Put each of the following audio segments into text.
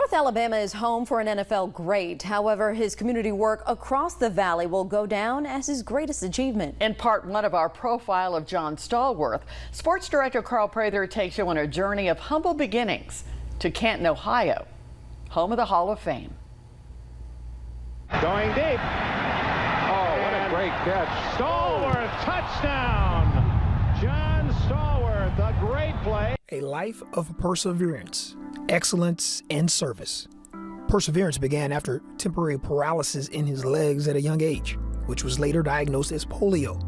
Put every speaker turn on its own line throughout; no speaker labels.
North Alabama is home for an NFL great. However, his community work across the valley will go down as his greatest achievement.
In part one of our profile of John Stallworth, sports director Carl Prather takes you on a journey of humble beginnings to Canton, Ohio, home of the Hall of Fame.
Going deep. Oh, what a great catch. Stallworth, touchdown. John Stallworth, a great play.
A life of perseverance, excellence, and service. Perseverance began after temporary paralysis in his legs at a young age, which was later diagnosed as polio.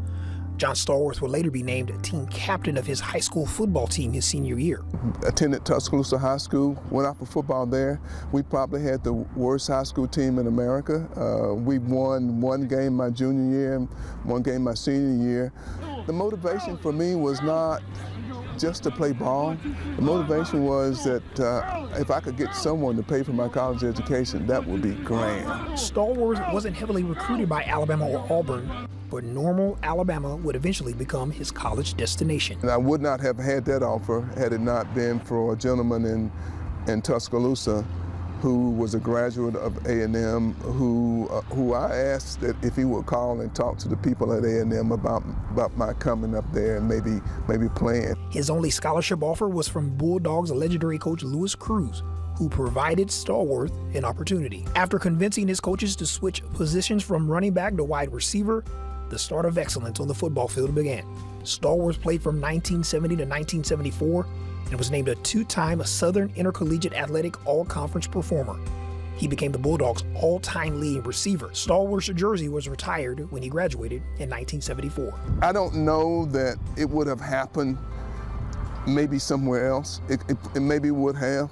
John Stallworth would later be named team captain of his high school football team his senior year.
Attended Tuscaloosa High School, went out for football there. We probably had the worst high school team in America. We won one game my junior year, one game my senior year. The motivation for me was not just to play ball. The motivation was that if I could get someone to pay for my college education, that would be grand.
Stallworth wasn't heavily recruited by Alabama or Auburn, but Normal, Alabama would eventually become his college destination.
And I would not have had that offer had it not been for a gentleman in Tuscaloosa who was a graduate of A&M, who I asked that if he would call and talk to the people at A&M about my coming up there and maybe playing.
His only scholarship offer was from Bulldogs legendary coach Louis Cruz, who provided Stallworth an opportunity. After convincing his coaches to switch positions from running back to wide receiver, the start of excellence on the football field began. Stallworth played from 1970 to 1974 and was named a two-time Southern Intercollegiate Athletic All-Conference performer. He became the Bulldogs' all-time leading receiver. Stallworth's jersey was retired when he graduated in 1974.
I don't know that it would have happened maybe somewhere else. It maybe would have.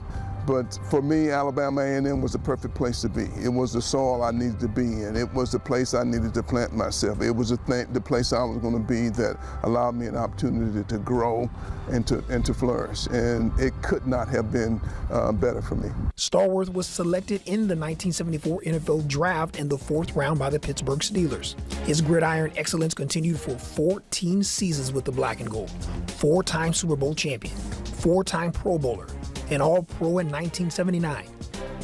But for me, Alabama A&M was the perfect place to be. It was the soil I needed to be in. It was the place I needed to plant myself. It was the place I was going to be that allowed me an opportunity to grow and to flourish. And it could not have been better for me.
Stallworth was selected in the 1974 NFL Draft in the 4th round by the Pittsburgh Steelers. His gridiron excellence continued for 14 seasons with the Black and Gold. 4-time Super Bowl champion, 4-time Pro Bowler, and All-Pro in 1979.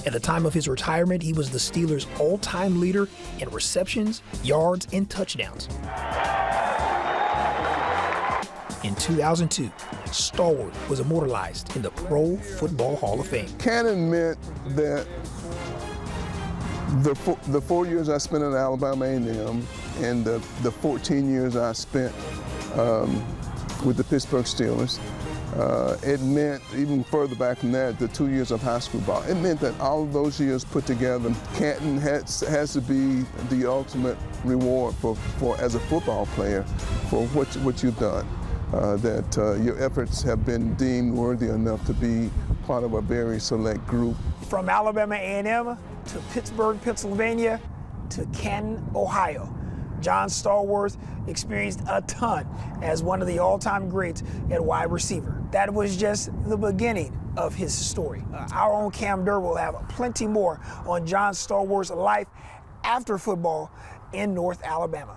At the time of his retirement, he was the Steelers' all-time leader in receptions, yards, and touchdowns. In 2002, Stallworth was immortalized in the Pro Football Hall of Fame.
Canton meant that the 4 years I spent at Alabama A&M and the 14 years I spent with the Pittsburgh Steelers, it meant, even further back than that, the 2 years of high school ball. It meant that all of those years put together, Canton has to be the ultimate reward for as a football player for what you've done. That your efforts have been deemed worthy enough to be part of a very select group.
From Alabama A&M to Pittsburgh, Pennsylvania to Canton, Ohio, John Stallworth experienced a ton as one of the all-time greats at wide receiver. That was just the beginning of his story. Our own Cam Durr will have plenty more on John Stallworth's life after football in North Alabama.